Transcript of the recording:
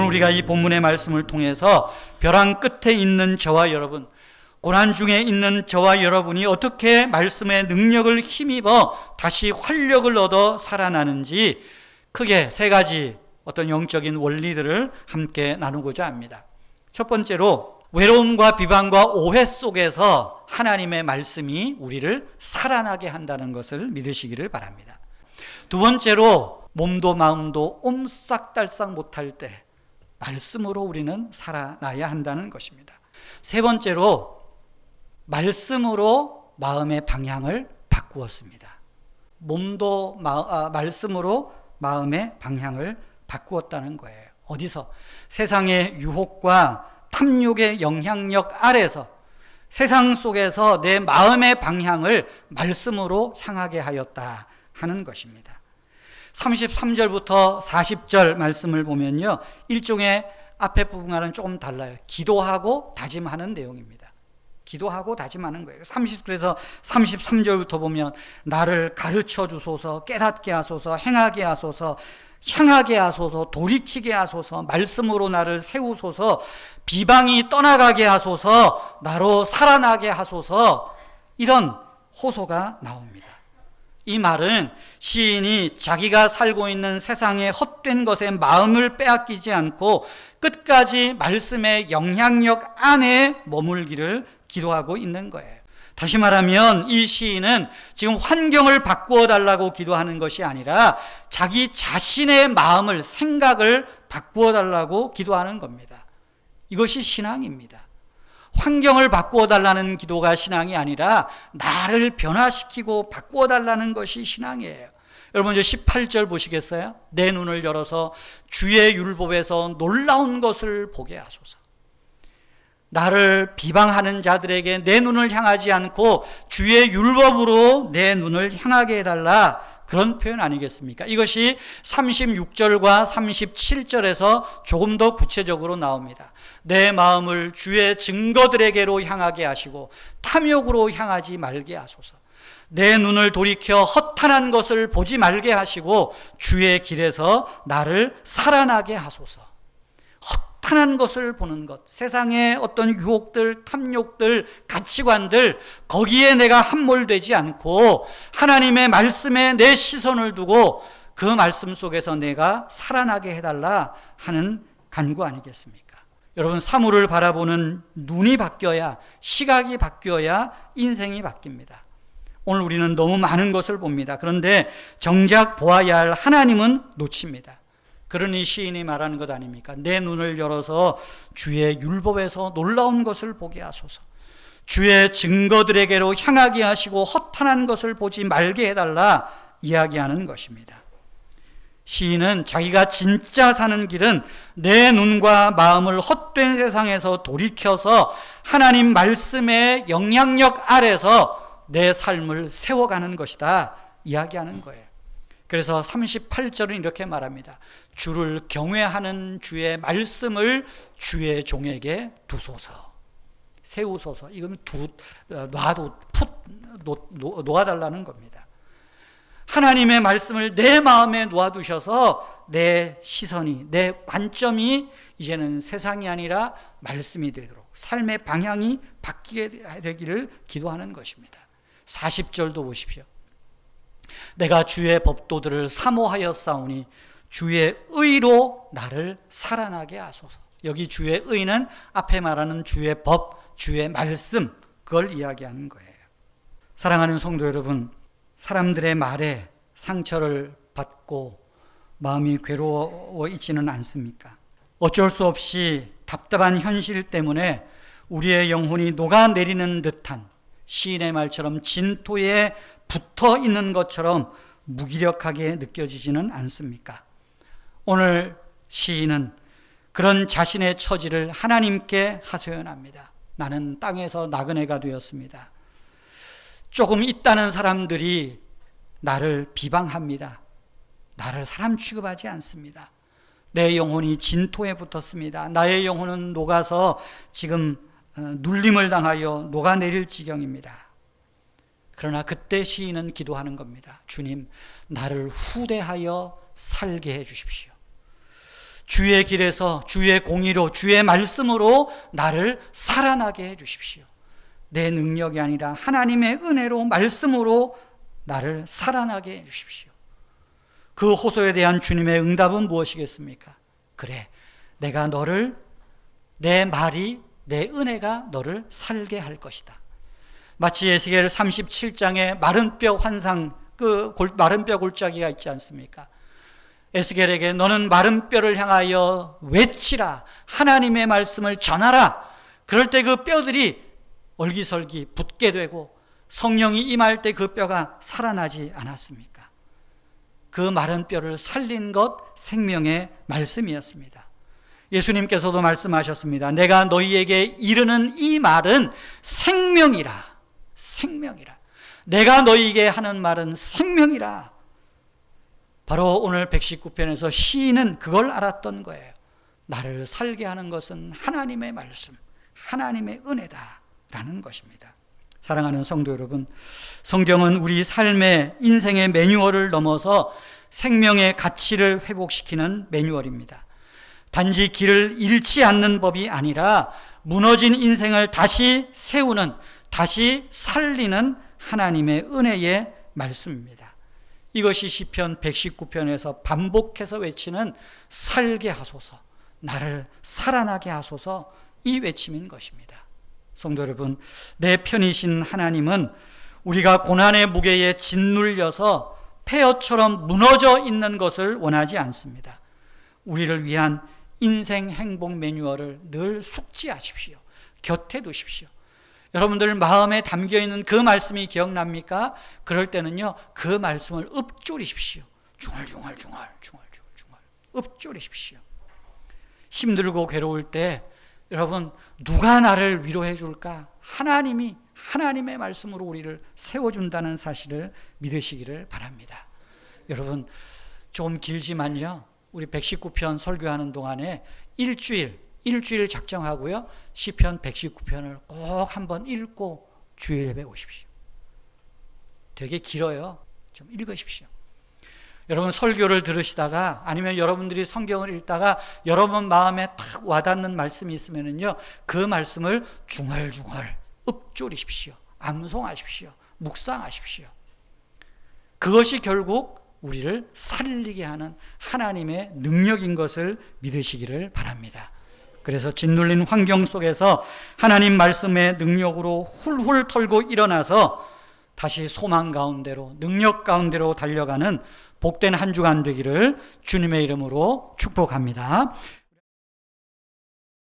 우리가 이 본문의 말씀을 통해서 벼랑 끝에 있는 저와 여러분, 고난 중에 있는 저와 여러분이 어떻게 말씀의 능력을 힘입어 다시 활력을 얻어 살아나는지 크게 세 가지 어떤 영적인 원리들을 함께 나누고자 합니다. 첫 번째로 외로움과 비방과 오해 속에서 하나님의 말씀이 우리를 살아나게 한다는 것을 믿으시기를 바랍니다. 두 번째로 몸도 마음도 옴싹달싹 못할 때 말씀으로 우리는 살아나야 한다는 것입니다. 세 번째로 말씀으로 마음의 방향을 바꾸었습니다. 몸도 말씀으로 마음의 방향을 바꾸었다는 거예요. 어디서? 세상의 유혹과 탐욕의 영향력 아래서 세상 속에서 내 마음의 방향을 말씀으로 향하게 하였다 하는 것입니다. 33절부터 40절 말씀을 보면요, 일종의 앞에 부분과는 조금 달라요. 기도하고 다짐하는 내용입니다. 기도하고 다짐하는 거예요. 그래서 33절부터 보면 나를 가르쳐 주소서, 깨닫게 하소서, 행하게 하소서, 향하게 하소서, 돌이키게 하소서, 말씀으로 나를 세우소서, 비방이 떠나가게 하소서, 나로 살아나게 하소서, 이런 호소가 나옵니다. 이 말은 시인이 자기가 살고 있는 세상의 헛된 것에 마음을 빼앗기지 않고 끝까지 말씀의 영향력 안에 머물기를 기도하고 있는 거예요. 다시 말하면 이 시인은 지금 환경을 바꾸어 달라고 기도하는 것이 아니라 자기 자신의 마음을, 생각을 바꾸어 달라고 기도하는 겁니다. 이것이 신앙입니다. 환경을 바꾸어 달라는 기도가 신앙이 아니라 나를 변화시키고 바꾸어 달라는 것이 신앙이에요. 여러분 이제 18절 보시겠어요? 내 눈을 열어서 주의 율법에서 놀라운 것을 보게 하소서. 나를 비방하는 자들에게 내 눈을 향하지 않고 주의 율법으로 내 눈을 향하게 해달라, 그런 표현 아니겠습니까? 이것이 36절과 37절에서 조금 더 구체적으로 나옵니다. 내 마음을 주의 증거들에게로 향하게 하시고 탐욕으로 향하지 말게 하소서. 내 눈을 돌이켜 허탄한 것을 보지 말게 하시고 주의 길에서 나를 살아나게 하소서. 허탄한 것을 보는 것, 세상의 어떤 유혹들, 탐욕들, 가치관들, 거기에 내가 함몰되지 않고 하나님의 말씀에 내 시선을 두고 그 말씀 속에서 내가 살아나게 해달라 하는 간구 아니겠습니까? 여러분, 사물을 바라보는 눈이 바뀌어야, 시각이 바뀌어야 인생이 바뀝니다. 오늘 우리는 너무 많은 것을 봅니다. 그런데 정작 보아야 할 하나님은 놓칩니다. 그러니 시인이 말하는 것 아닙니까? 내 눈을 열어서 주의 율법에서 놀라운 것을 보게 하소서. 주의 증거들에게로 향하게 하시고 허탄한 것을 보지 말게 해달라 이야기하는 것입니다. 시인은 자기가 진짜 사는 길은 내 눈과 마음을 헛된 세상에서 돌이켜서 하나님 말씀의 영향력 아래서 내 삶을 세워가는 것이다 이야기하는 거예요. 그래서 38절은 이렇게 말합니다. 주를 경외하는 주의 말씀을 주의 종에게 두소서. 세우소서. 이건 놓아달라는 겁니다. 하나님의 말씀을 내 마음에 놓아두셔서 내 시선이, 내 관점이 이제는 세상이 아니라 말씀이 되도록 삶의 방향이 바뀌게 되기를 기도하는 것입니다. 40절도 보십시오. 내가 주의 법도들을 사모하여 싸우니 주의 의로 나를 살아나게 하소서. 여기 주의 의는 앞에 말하는 주의 법, 주의 말씀, 그걸 이야기하는 거예요. 사랑하는 성도 여러분, 사람들의 말에 상처를 받고 마음이 괴로워 있지는 않습니까? 어쩔 수 없이 답답한 현실 때문에 우리의 영혼이 녹아내리는 듯한 시인의 말처럼 진토에 붙어 있는 것처럼 무기력하게 느껴지지는 않습니까? 오늘 시인은 그런 자신의 처지를 하나님께 하소연합니다. 나는 땅에서 나그네가 되었습니다. 조금 있다는 사람들이 나를 비방합니다. 나를 사람 취급하지 않습니다. 내 영혼이 진토에 붙었습니다. 나의 영혼은 녹아서 지금 눌림을 당하여 녹아내릴 지경입니다. 그러나 그때 시인은 기도하는 겁니다. 주님, 나를 후대하여 살게 해 주십시오. 주의 길에서 주의 공의로 주의 말씀으로 나를 살아나게 해주십시오. 내 능력이 아니라 하나님의 은혜로 말씀으로 나를 살아나게 해주십시오. 그 호소에 대한 주님의 응답은 무엇이겠습니까? 그래, 내가 너를, 내 말이, 내 은혜가 너를 살게 할 것이다. 마치 에스겔 37장에 마른 뼈 환상, 마른 뼈 골짜기가 있지 않습니까? 에스겔에게 너는 마른 뼈를 향하여 외치라, 하나님의 말씀을 전하라. 그럴 때 그 뼈들이 얼기설기 붙게 되고 성령이 임할 때 그 뼈가 살아나지 않았습니까? 그 마른 뼈를 살린 것 생명의 말씀이었습니다. 예수님께서도 말씀하셨습니다. 내가 너희에게 이르는 이 말은 생명이라. 생명이라. 내가 너희에게 하는 말은 생명이라. 바로 오늘 119편에서 시인은 그걸 알았던 거예요. 나를 살게 하는 것은 하나님의 말씀, 하나님의 은혜다라는 것입니다. 사랑하는 성도 여러분, 성경은 우리 삶의 인생의 매뉴얼을 넘어서 생명의 가치를 회복시키는 매뉴얼입니다. 단지 길을 잃지 않는 법이 아니라 무너진 인생을 다시 세우는, 다시 살리는 하나님의 은혜의 말씀입니다. 이것이 시편 119편에서 반복해서 외치는 살게 하소서, 나를 살아나게 하소서, 이 외침인 것입니다. 성도 여러분, 내 편이신 하나님은 우리가 고난의 무게에 짓눌려서 폐허처럼 무너져 있는 것을 원하지 않습니다. 우리를 위한 인생 행복 매뉴얼을 늘 숙지하십시오. 곁에 두십시오. 여러분들 마음에 담겨있는 그 말씀이 기억납니까? 그럴 때는요, 그 말씀을 읊조리십시오. 중얼중얼 읊조리십시오. 힘들고 괴로울 때 여러분, 누가 나를 위로해 줄까? 하나님이 하나님의 말씀으로 우리를 세워준다는 사실을 믿으시기를 바랍니다. 여러분, 좀 길지만요, 우리 119편 설교하는 동안에 일주일 작정하고요, 시편 119편을 꼭 한번 읽고 주일 예배 오십시오. 되게 길어요. 좀 읽으십시오. 여러분, 설교를 들으시다가 아니면 여러분들이 성경을 읽다가 여러분 마음에 탁 와닿는 말씀이 있으면은요, 그 말씀을 중얼중얼 읊조리십시오. 암송하십시오. 묵상하십시오. 그것이 결국 우리를 살리게 하는 하나님의 능력인 것을 믿으시기를 바랍니다. 그래서 짓눌린 환경 속에서 하나님 말씀의 능력으로 훌훌 털고 일어나서 다시 소망 가운데로, 능력 가운데로 달려가는 복된 한 주간 되기를 주님의 이름으로 축복합니다.